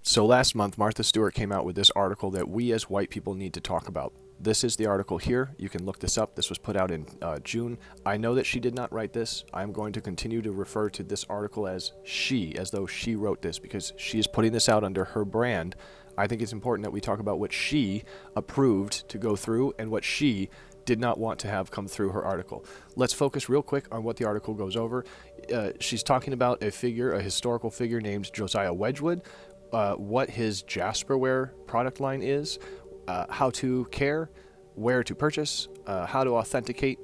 So last month, Martha Stewart came out with this article that we as white people need to talk about. This is the article here. You can look this up. This was put out in June. I know that she did not write this. I'm going to continue to refer to this article as she, as though she wrote this, because she is putting this out under her brand. I think it's important that we talk about what she approved to go through and what she did not want to have come through her article. Let's focus real quick on what the article goes over. She's talking about a figure, a historical figure named Josiah Wedgewood, what his Jasperware product line is, how to care, where to purchase, how to authenticate.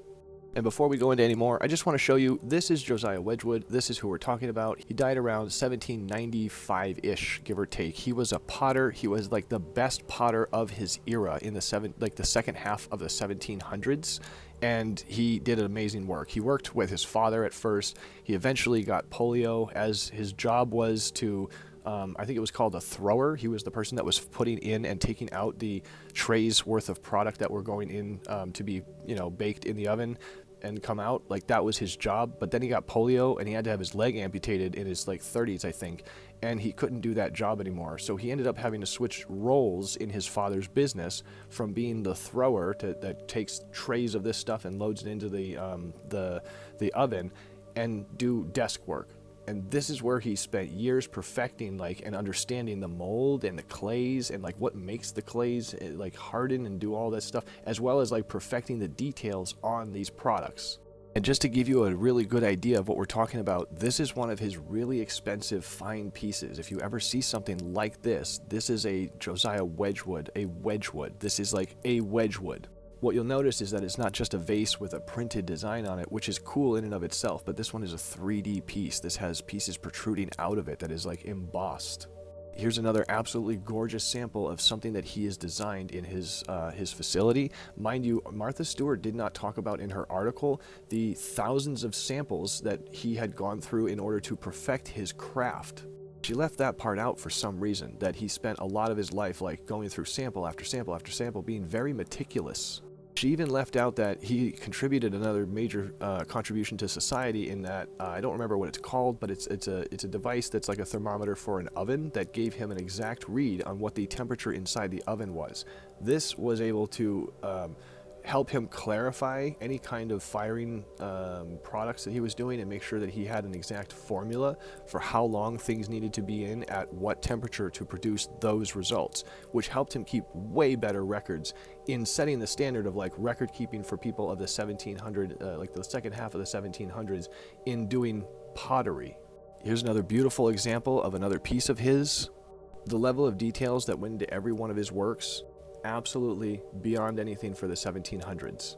And before we go into any more, I just want to show you, this is Josiah Wedgewood. This is who we're talking about. He died around 1795-ish, give or take. He was a potter. He was like the best potter of his era in the second half of the 1700s. And he did amazing work. He worked with his father at first. He eventually got polio, as his job was to I think it was called a thrower. He was the person that was putting in and taking out the trays worth of product that were going in to be, baked in the oven and come out. Like, that was his job. But then he got polio and he had to have his leg amputated in his 30s, I think. And he couldn't do that job anymore. So he ended up having to switch roles in his father's business from being the thrower that takes trays of this stuff and loads it into the oven and do desk work. And this is where he spent years perfecting and understanding the mold and the clays and what makes the clays harden and do all that stuff, as well as perfecting the details on these products. And just to give you a really good idea of what we're talking about, this is one of his really expensive fine pieces. If you ever see something like this is a Josiah Wedgewood, a Wedgewood. This is like a Wedgewood. What you'll notice is that it's not just a vase with a printed design on it, which is cool in and of itself, but this one is a 3D piece. This has pieces protruding out of it that is embossed. Here's another absolutely gorgeous sample of something that he has designed in his facility. Mind you, Martha Stewart did not talk about in her article the thousands of samples that he had gone through in order to perfect his craft. She left that part out for some reason, that he spent a lot of his life going through sample after sample after sample, being very meticulous. She even left out that he contributed another major contribution to society in that, I don't remember what it's called, but it's a device that's like a thermometer for an oven that gave him an exact read on what the temperature inside the oven was. This was able to help him clarify any kind of firing products that he was doing and make sure that he had an exact formula for how long things needed to be in at what temperature to produce those results, which helped him keep way better records in setting the standard of record keeping for people of the 1700, the second half of the 1700s in doing pottery. Here's another beautiful example of another piece of his. The level of details that went into every one of his works, absolutely beyond anything for the 1700s.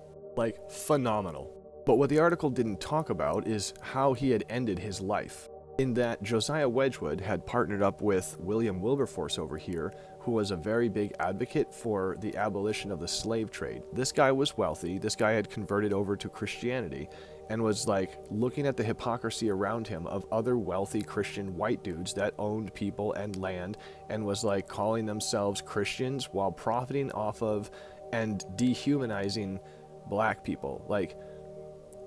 Phenomenal. But what the article didn't talk about is how he had ended his life. In that Josiah Wedgewood had partnered up with William Wilberforce over here, who was a very big advocate for the abolition of the slave trade. This guy was wealthy. This guy had converted over to Christianity and was looking at the hypocrisy around him of other wealthy Christian white dudes that owned people and land, and was calling themselves Christians while profiting off of and dehumanizing black people.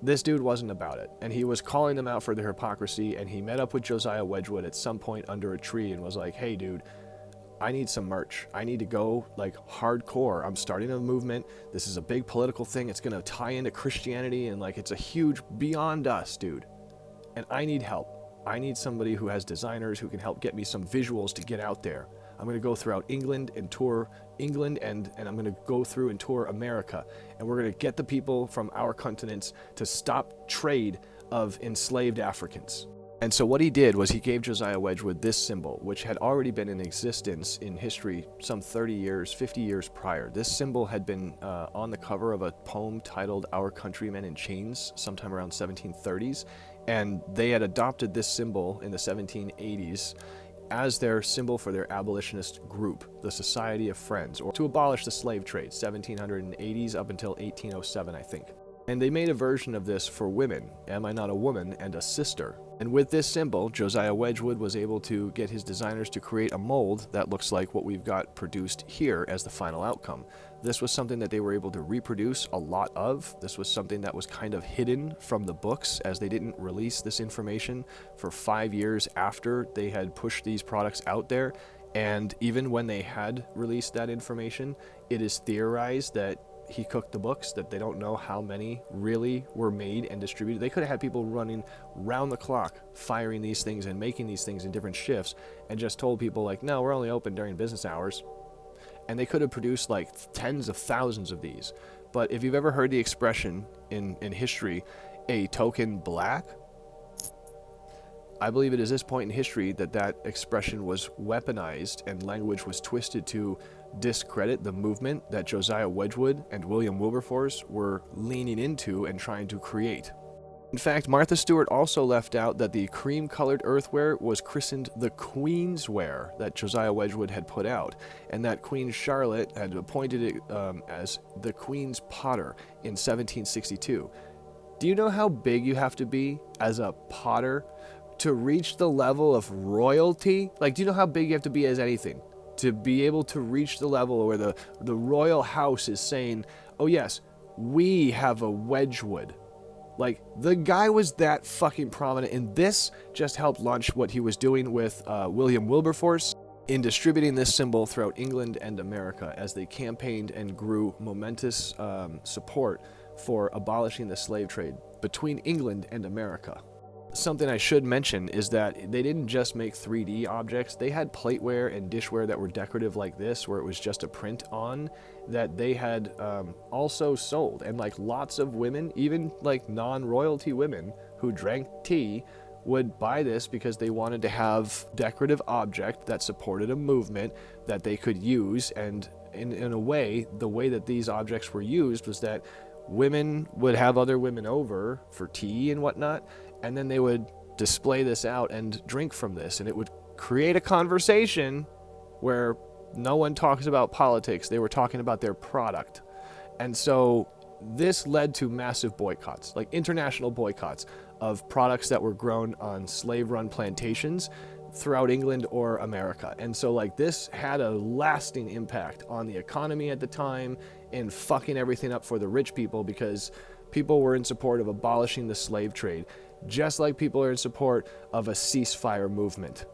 This dude wasn't about it, and he was calling them out for their hypocrisy. And he met up with Josiah Wedgewood at some point under a tree and was like, hey dude, I need some merch. I need to go hardcore. I'm starting a movement. This is a big political thing. It's going to tie into Christianity, and it's a huge beyond us, dude. And I need help. I need somebody who has designers who can help get me some visuals to get out there. I'm going to go throughout England and tour England, and I'm going to go through and tour America. And we're going to get the people from our continents to stop trade of enslaved Africans. And so what he did was he gave Josiah Wedgewood this symbol, which had already been in existence in history some 30 years, 50 years prior. This symbol had been on the cover of a poem titled Our Countrymen in Chains sometime around 1730s. And they had adopted this symbol in the 1780s as their symbol for their abolitionist group, the Society of Friends, or to abolish the slave trade, 1780s up until 1807, I think. And they made a version of this for women, Am I Not a Woman, and a Sister. And with this symbol, Josiah Wedgewood was able to get his designers to create a mold that looks like what we've got produced here as the final outcome. This was something that they were able to reproduce a lot of. This was something that was kind of hidden from the books, as they didn't release this information for 5 years after they had pushed these products out there. And even when they had released that information, it is theorized that he cooked the books, that they don't know how many really were made and distributed. They could have had people running round the clock, firing these things and making these things in different shifts, and just told people like, no, we're only open during business hours. And they could have produced like tens of thousands of these. But if you've ever heard the expression in history, a token black, I believe it is this point in history that expression was weaponized and language was twisted to discredit the movement that Josiah Wedgewood and William Wilberforce were leaning into and trying to create. In fact, Martha Stewart also left out that the cream-colored earthenware was christened the Queen's Ware that Josiah Wedgewood had put out, and that Queen Charlotte had appointed it as the Queen's Potter in 1762. Do you know how big you have to be as a potter to reach the level of royalty? Like, do you know how big you have to be as anything to be able to reach the level where the royal house is saying, oh yes, we have a Wedgewood? Like, the guy was that fucking prominent, and this just helped launch what he was doing with William Wilberforce in distributing this symbol throughout England and America as they campaigned and grew momentous support for abolishing the slave trade between England and America. Something I should mention is that they didn't just make 3D objects. They had plateware and dishware that were decorative like this, where it was just a print on, that they had also sold. And like lots of women, even like non-royalty women who drank tea, would buy this because they wanted to have decorative object that supported a movement that they could use. And in a way, the way that these objects were used was that women would have other women over for tea and whatnot, and then they would display this out and drink from this, and it would create a conversation where no one talks about politics. They were talking about their product. And so this led to massive boycotts, like international boycotts of products that were grown on slave-run plantations throughout England or America. And so like this had a lasting impact on the economy at the time and fucking everything up for the rich people, because people were in support of abolishing the slave trade, just like people are in support of a ceasefire movement.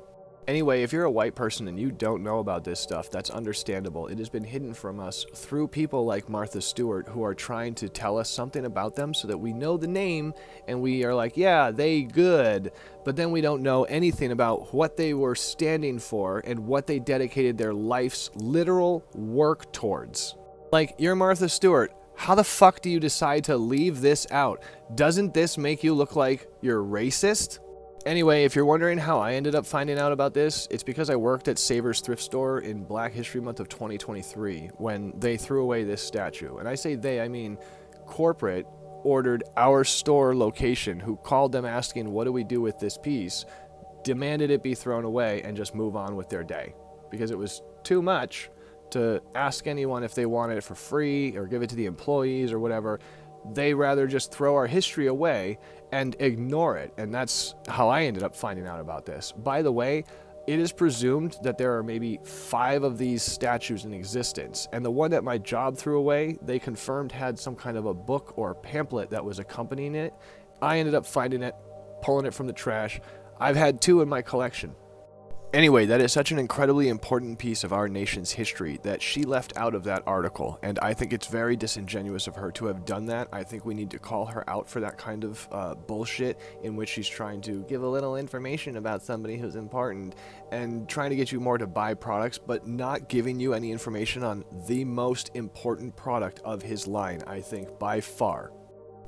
Anyway, if you're a white person and you don't know about this stuff, that's understandable. It has been hidden from us through people like Martha Stewart, who are trying to tell us something about them so that we know the name and we are like, yeah, they good. But then we don't know anything about what they were standing for and what they dedicated their life's literal work towards. Like, you're Martha Stewart. How the fuck do you decide to leave this out? Doesn't this make you look like you're racist? Anyway, if you're wondering how I ended up finding out about this, it's because I worked at Savers Thrift Store in Black History Month of 2023 when they threw away this statue. And I say they, I mean corporate ordered our store location, who called them asking, what do we do with this piece, demanded it be thrown away and just move on with their day. Because it was too much to ask anyone if they wanted it for free or give it to the employees or whatever. They rather just throw our history away and ignore it. And that's how I ended up finding out about this. By the way, it is presumed that there are maybe 5 of these statues in existence. And the one that my job threw away, they confirmed had some kind of a book or pamphlet that was accompanying it. I ended up finding it, pulling it from the trash. I've had 2 in my collection. Anyway, that is such an incredibly important piece of our nation's history that she left out of that article, and I think it's very disingenuous of her to have done that. I think we need to call her out for that kind of bullshit in which she's trying to give a little information about somebody who's important and trying to get you more to buy products, but not giving you any information on the most important product of his line, I think, by far.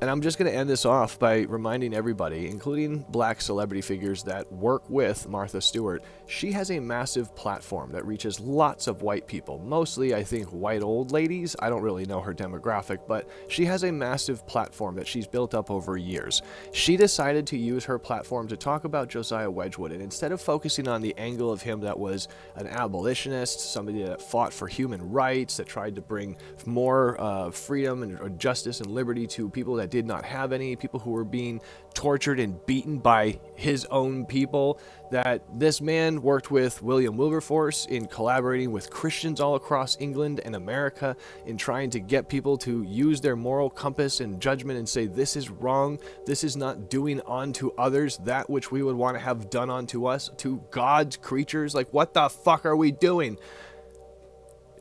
And I'm just going to end this off by reminding everybody, including black celebrity figures that work with Martha Stewart, she has a massive platform that reaches lots of white people. Mostly, I think, white old ladies. I don't really know her demographic, but she has a massive platform that she's built up over years. She decided to use her platform to talk about Josiah Wedgewood, and instead of focusing on the angle of him that was an abolitionist, somebody that fought for human rights, that tried to bring more freedom and justice and liberty to people that that did not have any, people who were being tortured and beaten by his own people, that this man worked with William Wilberforce in collaborating with Christians all across England and America in trying to get people to use their moral compass and judgment and say, this is wrong, this is not doing unto others that which we would want to have done unto us, to God's creatures. Like, what the fuck are we doing?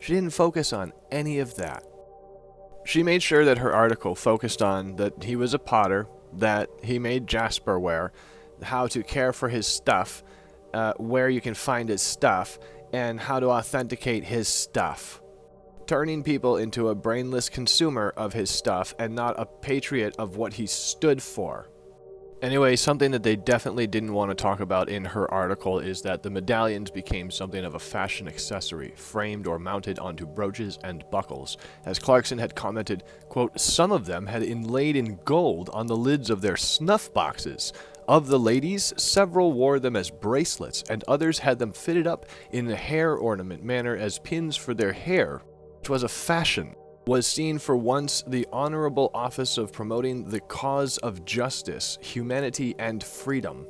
She didn't focus on any of that. She made sure that her article focused on that he was a potter, that he made jasperware, how to care for his stuff, where you can find his stuff, and how to authenticate his stuff. Turning people into a brainless consumer of his stuff and not a patriot of what he stood for. Anyway, something that they definitely didn't want to talk about in her article is that the medallions became something of a fashion accessory, framed or mounted onto brooches and buckles. As Clarkson had commented, quote, some of them had inlaid in gold on the lids of their snuff boxes. Of the ladies, several wore them as bracelets, and others had them fitted up in a hair ornament manner as pins for their hair, which was a fashion. Was seen for once the honorable office of promoting the cause of justice, humanity, and freedom.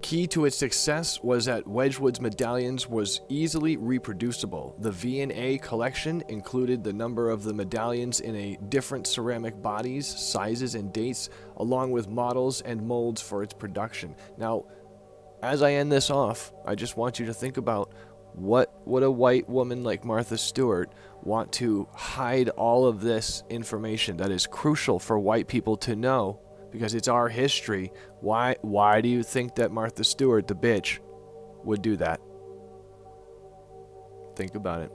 Key to its success was that Wedgwood's medallions was easily reproducible. The V&A collection included the number of the medallions in a different ceramic bodies, sizes, and dates, along with models and molds for its production. Now, as I end this off, I just want you to think about what would a white woman like Martha Stewart want to hide all of this information that is crucial for white people to know, because it's our history. Why do you think that Martha Stewart, the bitch, would do that? Think about it.